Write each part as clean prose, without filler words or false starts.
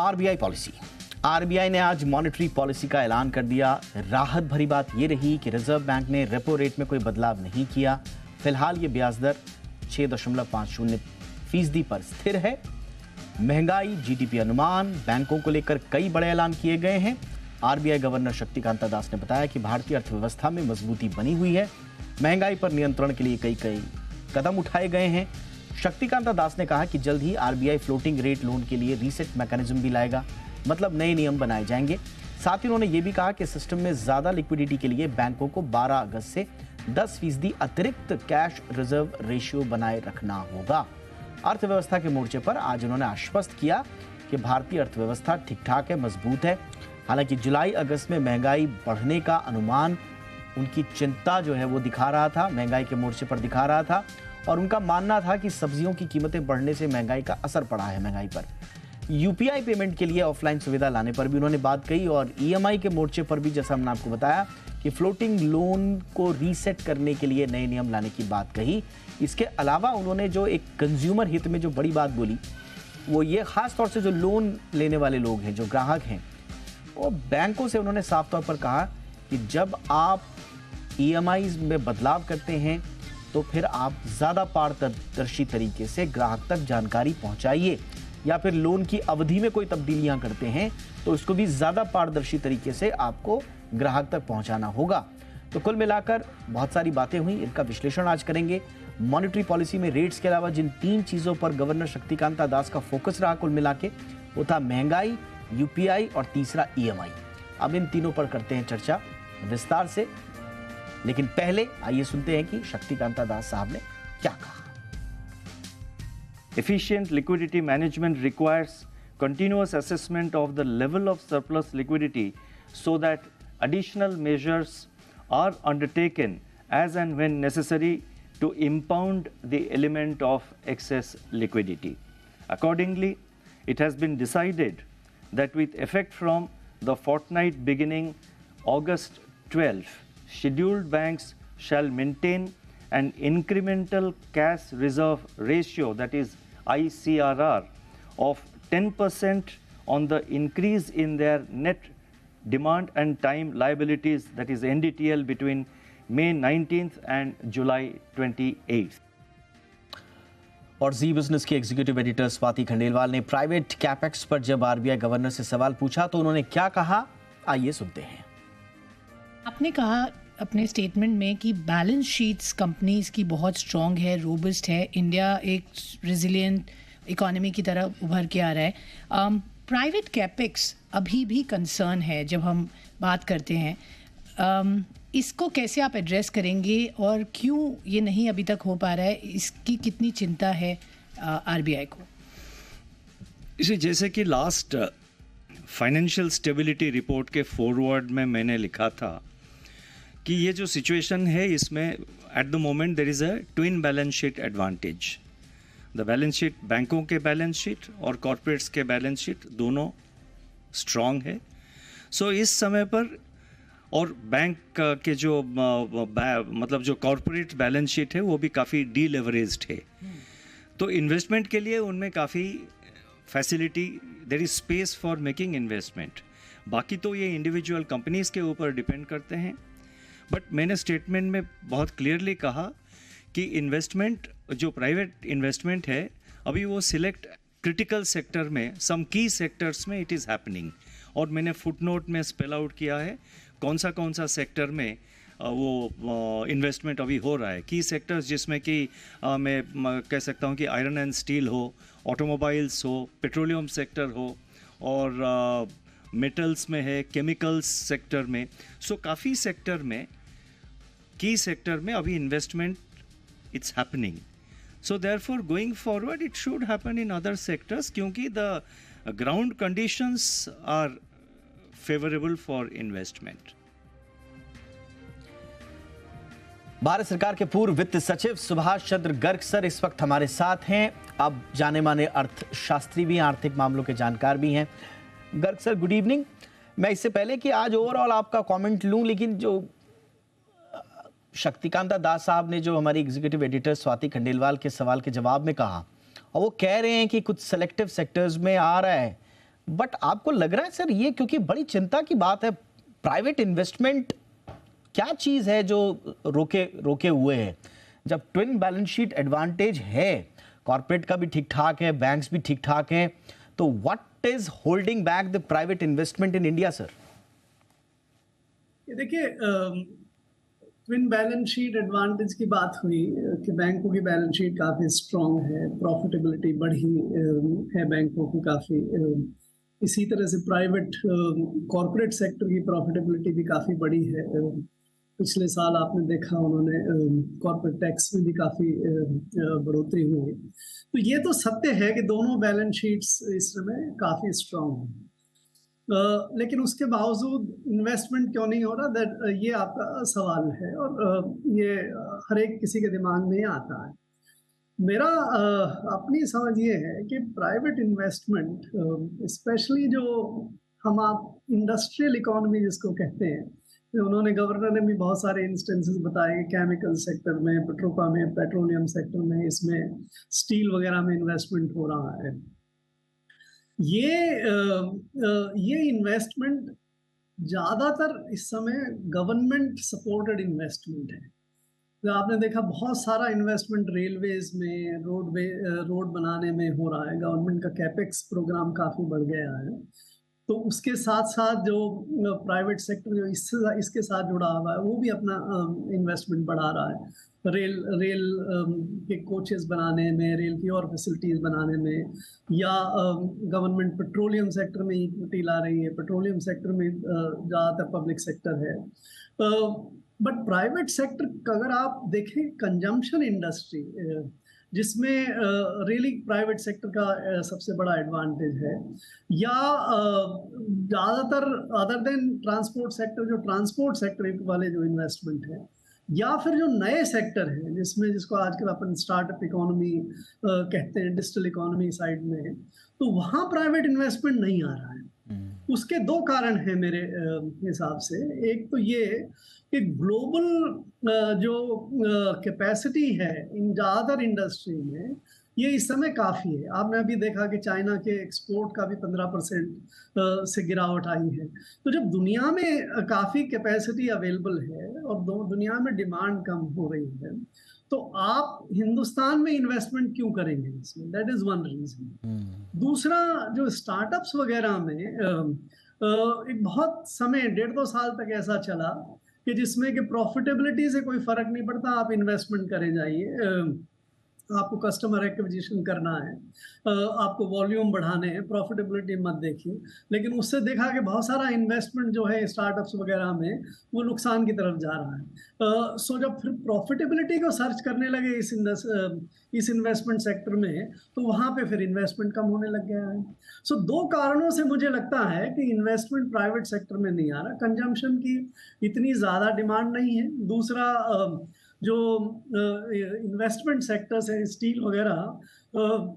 RBI policy. RBI ने आज monetary policy का ऐलान कर दिया। राहत भरी बात यह रही कि रिजर्व बैंक ने रेपो रेट में कोई बदलाव नहीं किया। फिलहाल ये ब्याज दर 6.50% पर स्थिर है। महंगाई, जीडीपी अनुमान, बैंकों को लेकर कई बड़े ऐलान किए गए हैं। आरबीआई गवर्नर शक्तिकांता दास ने बताया कि भारतीय अर्थव्यवस्था में मजबूती बनी हुई है। महंगाई पर नियंत्रण के लिए कई कदम उठाए गए हैं। शक्तिकांता दास ने कहा कि जल्द ही आरबीआई फ्लोटिंग रेट लोन के लिए रीसेट मैकेनिज्म भी लाएगा, मतलब नए नियम बनाए जाएंगे। साथ ही उन्होंने ये भी कहा कि सिस्टम में ज्यादा लिक्विडिटी के लिए बैंकों को 12 अगस्त से 10% अतिरिक्त कैश रिजर्व रेशियो बनाए रखना होगा। अर्थव्यवस्था के मोर्चे पर आज उन्होंने आश्वस्त किया कि भारतीय अर्थव्यवस्था ठीक ठाक है, मजबूत है। हालांकि जुलाई अगस्त में महंगाई बढ़ने का अनुमान उनकी चिंता जो है वो दिखा रहा था, महंगाई के मोर्चे पर दिखा रहा था, और उनका मानना था कि सब्जियों की कीमतें बढ़ने से महंगाई का असर पड़ा है महंगाई पर। यूपीआई पेमेंट के लिए ऑफलाइन सुविधा लाने पर भी उन्होंने बात कही, और ईएमआई के मोर्चे पर भी जैसा हमने आपको बताया कि फ्लोटिंग लोन को रीसेट करने के लिए नए नियम लाने की बात कही। इसके अलावा उन्होंने जो एक कंज्यूमर हित में जो बड़ी बात बोली वो ये, खास तौर से जो लोन लेने वाले लोग हैं, जो ग्राहक हैं, वो बैंकों से उन्होंने साफ तौर पर कहा कि जब आप ईएमआई में बदलाव करते हैं तो फिर आप ज़्यादा पारदर्शी तरीके से ग्राहक तक जानकारी पहुंचाइए, या फिर लोन की अवधि में कोई तब्दीलियां करते हैं तो उसको भी ज़्यादा पारदर्शी तरीके से आपको ग्राहक तक पहुंचाना होगा। तो कुल मिलाकर बहुत सारी बातें हुई, इनका विश्लेषण आज करेंगे। मॉनेटरी पॉलिसी में रेट्स के अलावा जिन 3 चीज़ों पर गवर्नर शक्तिकांता दास का फोकस रहा कुल मिला के, वो था महंगाई, यूपीआई और तीसरा ईएमआई। अब इन तीनों पर करते हैं चर्चा विस्तार से, लेकिन पहले आइए सुनते हैं कि शक्तिकांता दास साहब ने क्या कहा। Efficient liquidity management requires continuous assessment of the level of surplus liquidity so that additional measures are undertaken as and when necessary to impound the element of excess liquidity. Accordingly, it has been decided that with effect from the fortnight beginning August 12, scheduled banks shall maintain an incremental cash reserve ratio, that is ICRR, of 10% on the increase in their net demand and time liabilities, that is NDTL, between May 19th and July 28th. और जी business के executive editor Swati Khandelwal ने private capex पर जब RBI governor से सवाल पूछा तो उन्होंने क्या कहा, आइए सुनते हैं। आपने कहा अपने स्टेटमेंट में कि बैलेंस शीट्स कंपनीज की बहुत स्ट्रॉन्ग है, रोबस्ट है, इंडिया एक रेजिलिएंट इकोनॉमी की तरह उभर के आ रहा है। प्राइवेट कैपेक्स अभी भी कंसर्न है जब हम बात करते हैं। इसको कैसे आप एड्रेस करेंगे और क्यों ये नहीं अभी तक हो पा रहा है, इसकी कितनी चिंता है आरबीआई को? इसे जैसे कि लास्ट फाइनेंशियल स्टेबिलिटी रिपोर्ट के फॉरवर्ड में मैंने लिखा था कि ये जो सिचुएशन है इसमें at the moment there is a twin balance sheet advantage. The balance sheet, बैंकों के बैलेंस शीट और कॉर्पोरेट्स के बैलेंस शीट दोनों स्ट्रॉन्ग है। सो इस समय पर, और बैंक के जो मतलब जो कॉर्पोरेट बैलेंस शीट है वो भी काफ़ी डीलेवरेज्ड है, तो इन्वेस्टमेंट के लिए उनमें काफ़ी facility, there is space for making investment. बाकी तो ये इंडिविजुअल कंपनीज के ऊपर डिपेंड करते हैं। बट मैंने स्टेटमेंट में बहुत क्लियरली कहा कि इन्वेस्टमेंट, जो प्राइवेट इन्वेस्टमेंट है, अभी वो सिलेक्ट क्रिटिकल सेक्टर में, सम की सेक्टर्स में इट इज़ हैपनिंग, और मैंने फुटनोट में स्पेल आउट किया है कौन सा सेक्टर में वो इन्वेस्टमेंट अभी हो रहा है। की सेक्टर्स जिसमें कि मैं कह सकता हूँ कि आयरन एंड स्टील हो, ऑटोमोबाइल्स हो, पेट्रोलियम सेक्टर हो, और मेटल्स में है, केमिकल्स सेक्टर में। सो काफ़ी सेक्टर में, की सेक्टर में अभी investment it's happening. So therefore going forward it should happen in other sectors, क्योंकि the ground conditions are favourable for investment. Bharat सरकार के पूर्व वित्त सचिव सुभाष चंद्र गर्ग सर इस वक्त हमारे साथ हैं। अब जाने माने अर्थशास्त्री भी हैं, आर्थिक मामलों के जानकार भी हैं। Garg sir, good evening. मैं इससे पहले कि आज ओवरऑल आपका कमेंट लूं, लेकिन जो शक्तिकांता दास साहब ने जो हमारी एग्जीक्यूटिव एडिटर स्वाति खंडेलवाल के सवाल के जवाब में कहा, और वो कह रहे हैं कि कुछ सेलेक्टिव सेक्टर्स में आ रहा है बट आपको लग रहा है सर ये, क्योंकि बड़ी चिंता की बात है, प्राइवेट इन्वेस्टमेंट क्या चीज है जो रोके हुए है? जब ट्विन बैलेंस शीट एडवांटेज है, कॉर्पोरेट का भी ठीक ठाक है, बैंक्स भी ठीक ठाक हैं, तो what is holding back the private investment in India sir? ये देखिए, ट्विन बैलेंस शीट एडवांटेज की बात हुई कि बैंकों की बैलेंस शीट काफ़ी स्ट्रांग है, प्रॉफिटेबिलिटी बढ़ी है बैंकों की काफ़ी। इसी तरह से प्राइवेट कॉरपोरेट सेक्टर की प्रॉफिटेबिलिटी भी काफ़ी बड़ी है। पिछले साल आपने देखा उन्होंने कॉर्पोरेट टैक्स में भी काफ़ी बढ़ोतरी हुई। तो ये तो सत्य है कि दोनों बैलेंस शीट्स इस समय काफ़ी स्ट्रांग हैं। लेकिन उसके बावजूद इन्वेस्टमेंट क्यों नहीं हो रहा, दैट ये आपका सवाल है, और ये हर एक किसी के दिमाग में आता है। मेरा अपनी समझ ये है कि प्राइवेट इन्वेस्टमेंट, स्पेशली जो हम आप इंडस्ट्रियल इकोनॉमी जिसको कहते हैं, तो उन्होंने, गवर्नर ने भी बहुत सारे इंस्टेंसेस बताए, केमिकल सेक्टर में, पेट्रोलियम सेक्टर में, इसमें स्टील वगैरह में इन्वेस्टमेंट हो रहा है। ये इन्वेस्टमेंट ज़्यादातर इस समय गवर्नमेंट सपोर्टेड इन्वेस्टमेंट है। तो आपने देखा बहुत सारा इन्वेस्टमेंट रेलवेज में, रोड बनाने में हो रहा है। गवर्नमेंट का कैपेक्स प्रोग्राम काफ़ी बढ़ गया है। तो उसके साथ साथ जो प्राइवेट सेक्टर जो इसके साथ जुड़ा हुआ है, वो भी अपना इन्वेस्टमेंट बढ़ा रहा है। रेल के कोचेस बनाने में, रेल की और फैसिलिटीज़ बनाने में, या गवर्नमेंट पेट्रोलियम सेक्टर में इक्विटी ला रही है। पेट्रोलियम सेक्टर में ज़्यादातर पब्लिक सेक्टर है। बट प्राइवेट सेक्टर अगर आप देखें, कंजम्पशन इंडस्ट्री जिसमें रियली प्राइवेट सेक्टर का सबसे बड़ा एडवांटेज है, या ज़्यादातर अदर देन ट्रांसपोर्ट सेक्टर, जो ट्रांसपोर्ट सेक्टर वाले जो इन्वेस्टमेंट है, या फिर जो नए सेक्टर हैं जिसको आजकल अपन स्टार्टअप इकोनॉमी कहते हैं, डिजिटल इकोनॉमी साइड में, तो वहाँ प्राइवेट इन्वेस्टमेंट नहीं आ रहा है। उसके दो कारण हैं मेरे हिसाब से। एक तो ये कि ग्लोबल जो कैपेसिटी है इन ज़्यादातर इंडस्ट्री में, ये इस समय काफ़ी है। आपने अभी देखा कि चाइना के एक्सपोर्ट का भी 15% से गिरावट आई है। तो जब दुनिया में काफ़ी कैपेसिटी अवेलेबल है और दुनिया में डिमांड कम हो रही है, तो आप हिंदुस्तान में इन्वेस्टमेंट क्यों करेंगे इसमें? That is one reason. दूसरा, जो स्टार्टअप्स वगैरह में एक बहुत समय, 1.5-2 साल तक ऐसा चला कि जिसमें कि प्रॉफिटेबिलिटी से कोई फ़र्क नहीं पड़ता, आप इन्वेस्टमेंट करे जाइए, आपको कस्टमर एक्विजिशन करना है, आपको वॉल्यूम बढ़ाने हैं, प्रॉफिटेबिलिटी मत देखिए। लेकिन उससे देखा कि बहुत सारा इन्वेस्टमेंट जो है स्टार्टअप्स वगैरह में, वो नुकसान की तरफ जा रहा है। सो जब फिर प्रॉफिटेबिलिटी को सर्च करने लगे इस इन्वेस्टमेंट सेक्टर में, तो वहाँ पे फिर इन्वेस्टमेंट कम होने लग गया है। सो दो कारणों से मुझे लगता है कि इन्वेस्टमेंट प्राइवेट सेक्टर में नहीं आ रहा। कंजम्पशन की इतनी ज़्यादा डिमांड नहीं है। दूसरा, जो इन्वेस्टमेंट सेक्टर्स है, स्टील वगैरह,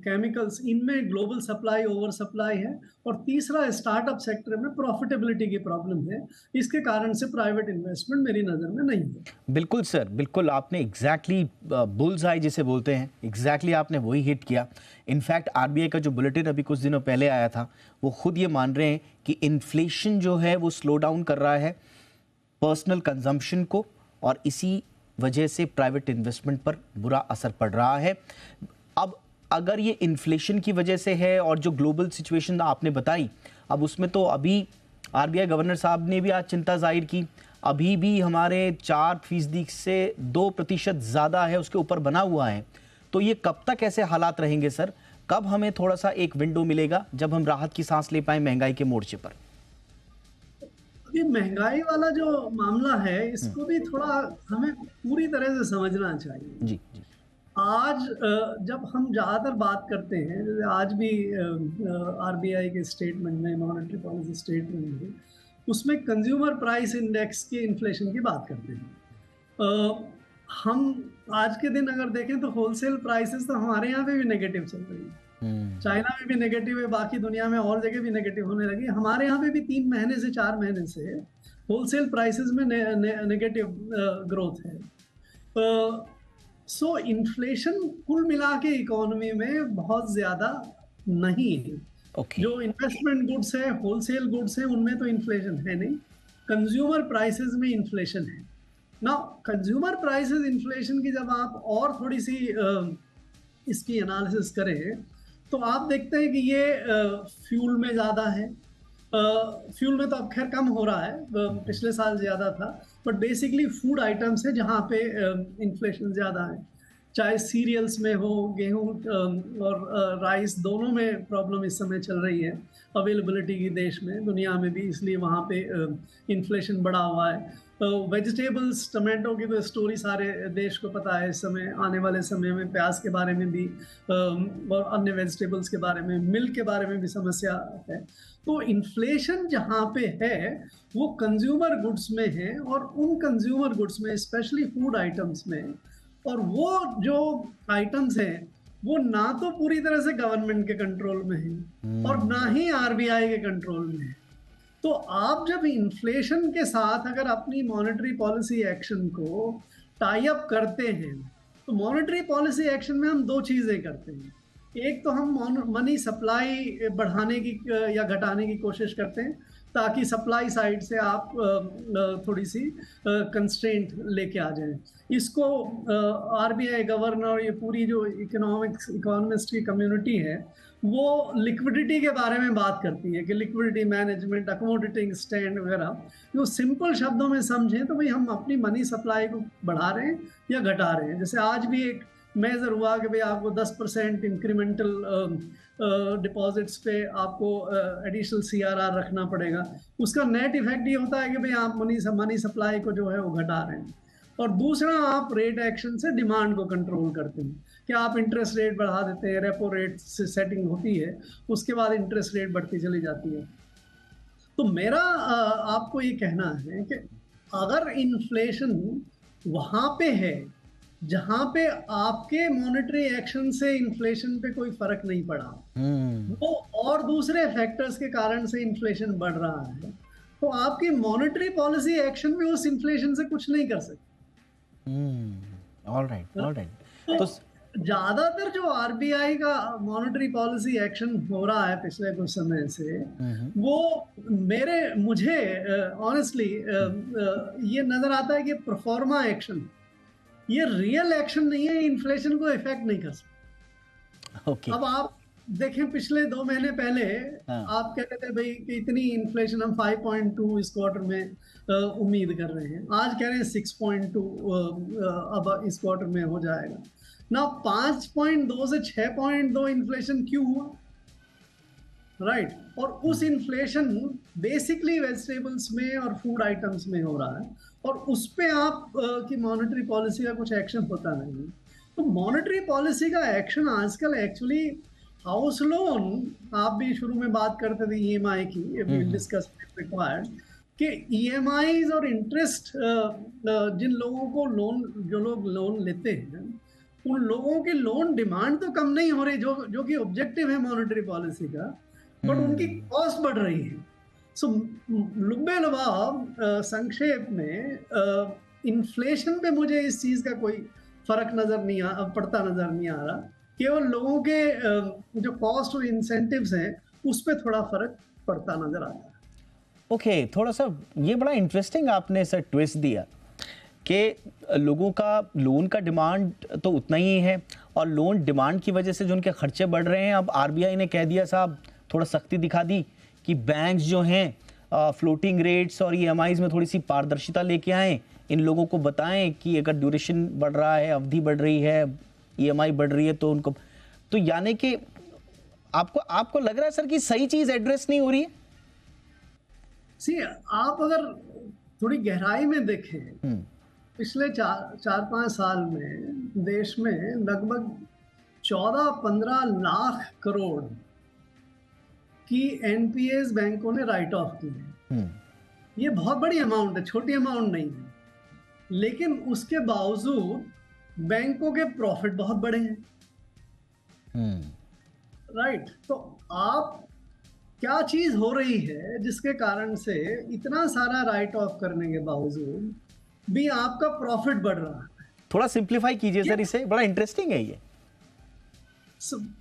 केमिकल्स, इनमें ग्लोबल सप्लाई ओवर सप्लाई है। और तीसरा, स्टार्टअप सेक्टर में प्रॉफिटेबिलिटी की प्रॉब्लम है। इसके कारण से प्राइवेट इन्वेस्टमेंट मेरी नज़र में नहीं है। बिल्कुल सर, बिल्कुल आपने एग्जैक्टली बुल्स आई जिसे बोलते हैं, एग्जैक्टली आपने वही हिट किया। इनफैक्ट आरबीआई का जो बुलेटिन अभी कुछ दिनों पहले आया था, वो खुद ये मान रहे हैं कि इन्फ्लेशन जो है वो स्लो डाउन कर रहा है पर्सनल कंजम्पशन को, और इसी वजह से प्राइवेट इन्वेस्टमेंट पर बुरा असर पड़ रहा है। अब अगर ये इन्फ्लेशन की वजह से है और जो ग्लोबल सिचुएशन आपने बताई, अब उसमें तो अभी आरबीआई गवर्नर साहब ने भी आज चिंता जाहिर की, अभी भी हमारे 4% से 2% ज़्यादा है, उसके ऊपर बना हुआ है। तो ये कब तक ऐसे हालात रहेंगे सर? कब हमें थोड़ा सा एक विंडो मिलेगा जब हम राहत की सांस ले पाएं महंगाई के मोर्चे पर? ये महंगाई वाला जो मामला है, इसको भी थोड़ा हमें पूरी तरह से समझना चाहिए। जी जी। आज जब हम ज़्यादातर बात करते हैं, आज भी आरबीआई के स्टेटमेंट में, मॉनेटरी पॉलिसी स्टेटमेंट में, उसमें कंज्यूमर प्राइस इंडेक्स की इन्फ्लेशन की बात करते हैं। हम आज के दिन अगर देखें तो होलसेल प्राइसेस तो हमारे यहाँ पे भी नेगेटिव चल रही है। चाइना में भी नेगेटिव है, बाकी दुनिया में और जगह भी नेगेटिव होने लगी। हमारे यहाँ पे भी 3 महीने से 4 महीने से होलसेल प्राइसेस में नेगेटिव ग्रोथ है। सो इन्फ्लेशन कुल मिला के इकोनॉमी में बहुत ज़्यादा नहीं है। ओके। जो इन्वेस्टमेंट गुड्स है, होलसेल गुड्स है, उनमें तो इन्फ्लेशन है नहीं, कंज्यूमर प्राइसेस में इन्फ्लेशन है ना। कंज्यूमर प्राइसेस इन्फ्लेशन की जब आप और थोड़ी सी इसकी एनालिसिस करें तो आप देखते हैं कि ये फ्यूल में ज़्यादा है। फ्यूल में तो अब खैर कम हो रहा है, पिछले साल ज़्यादा था, बट बेसिकली फूड आइटम्स है जहाँ पे इन्फ्लेशन ज़्यादा है। चाहे सीरियल्स में हो, गेहूँ और राइस, दोनों में प्रॉब्लम इस समय चल रही है अवेलेबिलिटी की देश में, दुनिया में भी, इसलिए वहाँ पे इन्फ्लेशन बढ़ा हुआ है। वेजिटेबल्स, टमाटो की तो स्टोरी सारे देश को पता है इस समय, आने वाले समय में प्याज के बारे में भी और अन्य वेजिटेबल्स के बारे में, मिल्क के बारे में भी समस्या है। तो इन्फ्लेशन जहाँ पे है वो कंज्यूमर गुड्स में है, और उन कंज्यूमर गुड्स में स्पेशली फूड आइटम्स में, और वो जो आइटम्स हैं वो ना तो पूरी तरह से गवर्नमेंट के कंट्रोल में है और ना ही आरबीआई के कंट्रोल में है। तो आप जब इन्फ्लेशन के साथ अगर अपनी मॉनेटरी पॉलिसी एक्शन को टाई अप करते हैं, तो मॉनेटरी पॉलिसी एक्शन में हम दो चीज़ें करते हैं। एक तो हम मनी सप्लाई बढ़ाने की या घटाने की कोशिश करते हैं ताकि सप्लाई साइड से आप थोड़ी सी कंस्ट्रेंट लेके आ जाएं। इसको आरबीआई गवर्नर और ये पूरी जो इकोनॉमिस्ट की कम्युनिटी है वो लिक्विडिटी के बारे में बात करती है कि लिक्विडिटी मैनेजमेंट, अकोमोडेटिंग स्टैंड वगैरह। जो सिंपल शब्दों में समझें तो भाई हम अपनी मनी सप्लाई को बढ़ा रहे हैं या घटा रहे हैं। जैसे आज भी एक मेजर हुआ कि भाई आपको 10% इंक्रीमेंटल डिपॉजिट्स पे आपको एडिशनल सीआरआर रखना पड़ेगा। उसका नेट इफेक्ट ये होता है कि भाई आप मनी सप्लाई को जो है वो घटा रहे हैं। और दूसरा, आप रेट एक्शन से डिमांड को कंट्रोल करते हैं कि आप इंटरेस्ट रेट बढ़ा देते हैं, रेपो रेट से सेटिंग होती है, उसके बाद इंटरेस्ट रेट बढ़ती चली जाती है। तो मेरा आपको ये कहना है कि अगर इन्फ्लेशन वहाँ पे है जहाँ पे आपके मॉनेटरी एक्शन से इन्फ्लेशन पे कोई फर्क नहीं पड़ा, वो और दूसरे फैक्टर्स के कारण से इन्फ्लेशन बढ़ रहा है, तो आपकी मॉनेटरी पॉलिसी एक्शन में उस इन्फ्लेशन से कुछ नहीं कर सकते। ऑलराइट। तो ज्यादातर जो आरबीआई का मॉनेटरी पॉलिसी एक्शन हो रहा है पिछले कुछ समय से, वो मुझे ऑनेस्टली ये नजर आता है कि प्रोफॉर्मा एक्शन, ये रियल एक्शन नहीं है, इन्फ्लेशन को इफेक्ट नहीं कर सकता। ओके। अब आप देखें, पिछले 2 महीने पहले आप कहते थे भाई कि इतनी इन्फ्लेशन हम 5.2 इस क्वार्टर में उम्मीद कर रहे हैं, आज कह रहे हैं 6.2 अब इस क्वार्टर में हो जाएगा ना। 5.2 से 6.2 इन्फ्लेशन क्यों हुआ, राइट? और उस इन्फ्लेशन बेसिकली वेजिटेबल्स में और फूड आइटम्स में हो रहा है, और उस पे आप की मॉनेटरी पॉलिसी का कुछ एक्शन होता नहीं। तो मॉनेटरी पॉलिसी का एक्शन आजकल एक्चुअली हाउस लोन, आप भी शुरू में बात करते थे ईएमआई की, डिस्कस रिक्वायर्ड कि ईएमआईज और इंटरेस्ट जिन लोगों को जो लोग लोन लेते हैं, उन लोगों की लोन डिमांड तो कम नहीं हो रही, जो कि ऑब्जेक्टिव है मॉनेटरी पॉलिसी का, बट उनकी कॉस्ट बढ़ रही है। सो लुब्बे लुभाव संक्षेप में इन्फ्लेशन पे मुझे इस चीज़ का कोई फर्क पड़ता नजर नहीं आ रहा, केवल लोगों के जो कॉस्ट और इंसेंटिव्स हैं उस पर थोड़ा फर्क पड़ता नजर आता है। ओके, थोड़ा सा ये बड़ा इंटरेस्टिंग आपने सर ट्विस्ट दिया कि लोगों का लोन का डिमांड तो उतना ही है, और लोन डिमांड की वजह से जो उनके खर्चे बढ़ रहे हैं, अब आरबीआई ने कह दिया साहब, थोड़ा सख्ती दिखा दी कि बैंक्स जो हैं फ्लोटिंग रेट्स और ईएमआईज में थोड़ी सी पारदर्शिता लेके आएँ, इन लोगों को बताएं कि अगर ड्यूरेशन बढ़ रहा है, अवधि बढ़ रही है, ईएमआई बढ़ रही है, तो उनको, तो यानी कि आपको लग रहा है सर कि सही चीज एड्रेस नहीं हो रही है? सी, आप अगर थोड़ी गहराई में देखें, पिछले 4-5 साल में देश में लगभग 14-15 लाख करोड़ की एनपीएस बैंकों ने राइट ऑफ की है। ये बहुत बड़ी अमाउंट है, छोटी अमाउंट नहीं है, लेकिन उसके बावजूद बैंकों के प्रॉफिट बहुत बड़े हैं, राइट? तो आप क्या चीज हो रही है जिसके कारण से इतना सारा राइट ऑफ करने के बावजूद भी आपका प्रॉफिट बढ़ रहा है? थोड़ा सिंप्लीफाई कीजिए सर इसे, बड़ा इंटरेस्टिंग है ये।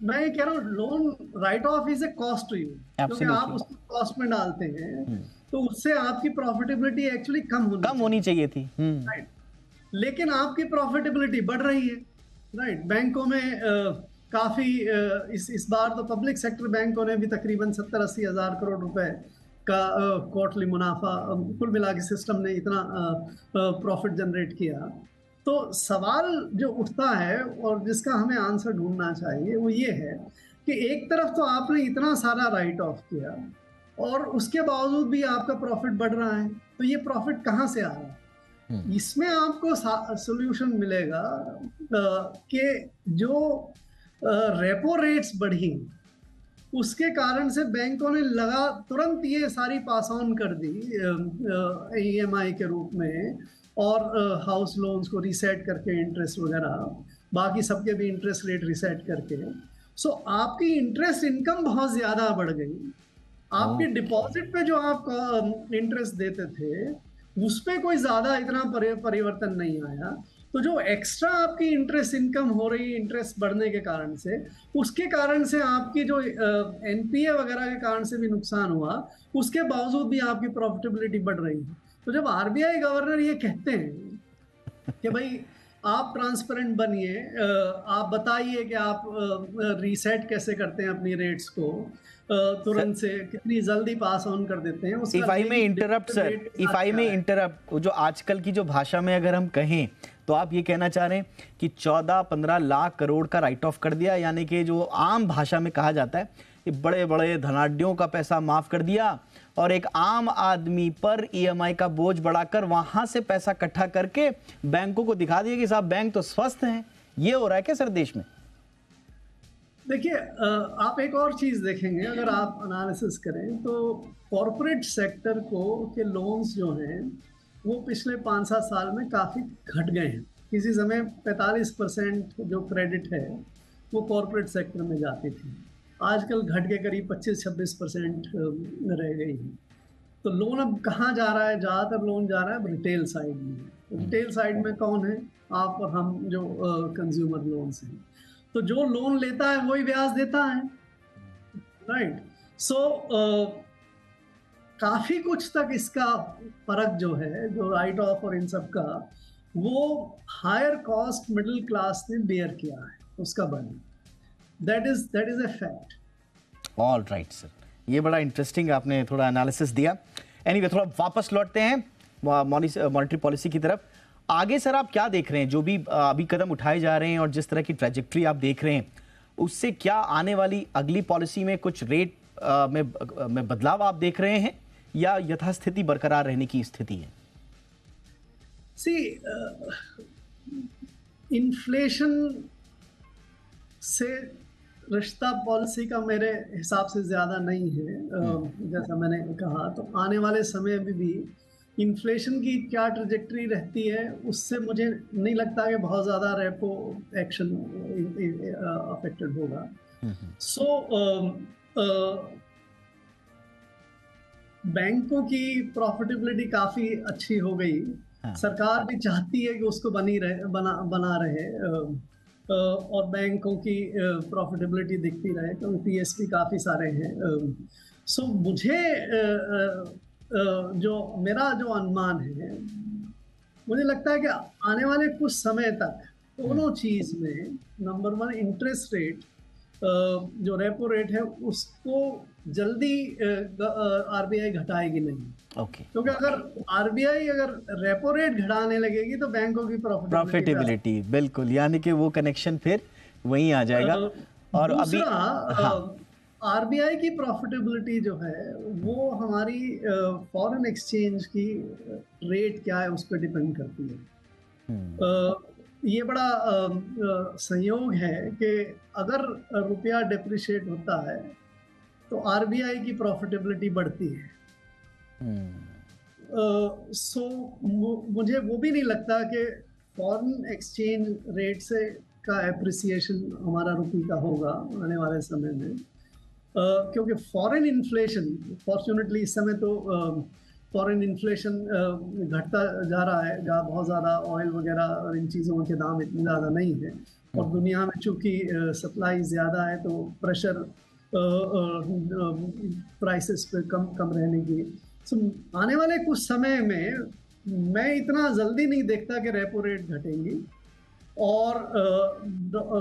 मैं ये कह रहा हूँ, loan write off is a cost to you, क्योंकि आप Absolutely. उसको कॉस्ट में डालते हैं तो उससे आपकी प्रॉफिटेबिलिटी एक्चुअली कम होनी चाहिए थी। राइट, लेकिन आपकी प्रॉफिटेबिलिटी बढ़ रही है। राइट, बैंकों में काफी इस बार तो पब्लिक सेक्टर बैंकों ने भी तकरीबन 70-80 हज़ार करोड़ रुपए का क्वार्टरली मुनाफा, कुल मिला के सिस्टम ने इतना प्रॉफिट जनरेट किया। तो सवाल जो उठता है और जिसका हमें आंसर ढूंढना चाहिए वो ये है कि एक तरफ तो आपने इतना सारा राइट ऑफ किया और उसके बावजूद भी आपका प्रॉफिट बढ़ रहा है, तो ये प्रॉफिट कहाँ से आ रहा है? इसमें आपको सॉल्यूशन मिलेगा कि जो रेपो रेट्स बढ़ी उसके कारण से बैंकों ने तुरंत ये सारी पास ऑन कर दी EMI के रूप में, और हाउस लोन्स को रीसेट करके इंटरेस्ट वगैरह, बाकी सबके भी इंटरेस्ट रेट रीसेट करके। सो आपकी इंटरेस्ट इनकम बहुत ज़्यादा बढ़ गई। आपके डिपॉजिट पे जो आप इंटरेस्ट देते थे उस पे कोई ज़्यादा इतना परिवर्तन नहीं आया। तो जो एक्स्ट्रा आपकी इंटरेस्ट इनकम हो रही है इंटरेस्ट बढ़ने के कारण से, उसके कारण से आपकी जो NPA वगैरह के कारण से भी नुकसान हुआ, उसके बावजूद भी आपकी प्रॉफिटेबिलिटी बढ़ रही है। तो जब RBI गवर्नर ये कहते हैं कि भाई आप ट्रांसपेरेंट बनिए, आप बताइए कि आप रीसेट कैसे करते हैं अपनी रेट्स को, तुरंत से कितनी जल्दी पास ऑन कर देते हैं। इफ आई में इंटरप्ट सर, इफ आई में इंटरप्ट, जो आजकल की जो भाषा में अगर हम कहें तो आप ये कहना चाह रहे हैं कि 14-15 लाख करोड़ का राइट ऑफ कर दिया, यानी कि जो आम भाषा में कहा जाता है कि बड़े बड़े धनाढ्यों का पैसा माफ कर दिया और एक आम आदमी पर EMI का बोझ बढ़ाकर वहां से पैसा इकट्ठा करके बैंकों को दिखा दिया कि साहब बैंक तो स्वस्थ हैं। ये हो रहा है क्या सर देश में? देखिए, आप एक और चीज देखेंगे अगर आप एनालिसिस करें तो कॉरपोरेट सेक्टर को के लोन्स जो हैं वो पिछले 5-7 साल में काफी घट गए हैं। किसी समय 45% जो क्रेडिट है वो कॉरपोरेट सेक्टर में जाती थी, आजकल घट के करीब 25-26% रह गई है। तो लोन अब कहाँ जा रहा है? ज़्यादातर लोन जा रहा है रिटेल साइड में। रिटेल साइड में कौन है? आप और हम जो कंज्यूमर लोन्स हैं। तो जो लोन लेता है वही ब्याज देता है, राइट। सो काफ़ी कुछ तक इसका फर्क जो है, जो राइट ऑफ और इन सब का, वो हायर कॉस्ट मिडिल क्लास ने बेयर किया है उसका burden. That is a fact. All right sir, ये बड़ा इंटरेस्टिंग आपने थोड़ा एनालिसिस दिया। एनीवे, थोड़ा वापस लौटते हैं मॉनेटरी पॉलिसी की तरफ। आगे सर आप क्या देख रहे हैं? जो भी अभी कदम उठाए जा रहे हैं और जिस तरह की ट्रैजेक्टरी आप देख रहे हैं, उससे क्या आने वाली अगली पॉलिसी में कुछ रेट में बदलाव आप देख रहे हैं या यथास्थिति बरकरार रहने की स्थिति है? इन्फ्लेशन से रिश्ता पॉलिसी का मेरे हिसाब से ज़्यादा नहीं है। जैसा मैंने कहा, तो आने वाले समय में भी इन्फ्लेशन की क्या ट्रजेक्टरी रहती है उससे मुझे नहीं लगता कि बहुत ज़्यादा रेपो एक्शन अफेक्टेड होगा। बैंकों की प्रॉफिटेबिलिटी काफ़ी अच्छी हो गई। सरकार भी चाहती है कि उसको बना रहे और बैंकों की प्रॉफिटेबिलिटी दिखती रहे, क्योंकि PSP काफ़ी सारे हैं। सो मुझे मेरा जो अनुमान है, मुझे लगता है कि आने वाले कुछ समय तक दोनों चीज़ में, नंबर 1 इंटरेस्ट रेट, जो रेपो रेट है उसको जल्दी RBI घटाएगी नहीं। ओके, क्योंकि अगर RBI अगर रेपो रेट घटाने लगेगी तो बैंकों की प्रॉफिटेबिलिटी, बिल्कुल, यानी कि वो कनेक्शन फिर वहीं आ जाएगा। और अभी RBI की प्रॉफिटेबिलिटी जो है वो हमारी फॉरेन एक्सचेंज की रेट क्या है उस पर डिपेंड करती है। ये बड़ा संयोग है कि अगर रुपया डिप्रिशिएट होता है तो RBI की प्रॉफिटेबिलिटी बढ़ती है। मुझे वो भी नहीं लगता कि फॉरेन एक्सचेंज रेट से का एप्रिसिएशन हमारा रुपये का होगा आने वाले समय में, क्योंकि फॉरेन इन्फ्लेशन फॉर्चुनेटली इस समय तो फॉरेन इन्फ्लेशन घटता जा रहा है, जहाँ बहुत ज़्यादा ऑयल वगैरह और इन चीज़ों के दाम इतने ज़्यादा नहीं है, और दुनिया में चूँकि सप्लाई ज़्यादा है तो प्रेशर प्राइसेस पे कम रहने की। सो आने वाले कुछ समय में मैं इतना जल्दी नहीं देखता कि रेपो रेट घटेंगी और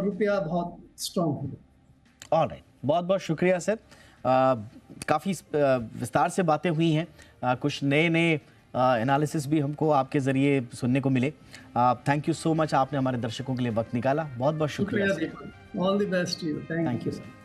रुपया बहुत स्ट्रांग होगा। ऑलराइट, बहुत बहुत शुक्रिया सर। काफ़ी विस्तार से बातें हुई हैं, कुछ नए एनालिसिस भी हमको आपके ज़रिए सुनने को मिले। थैंक यू सो मच, आपने हमारे दर्शकों के लिए वक्त निकाला। बहुत बहुत शुक्रिया। All the best to you. Thank you sir.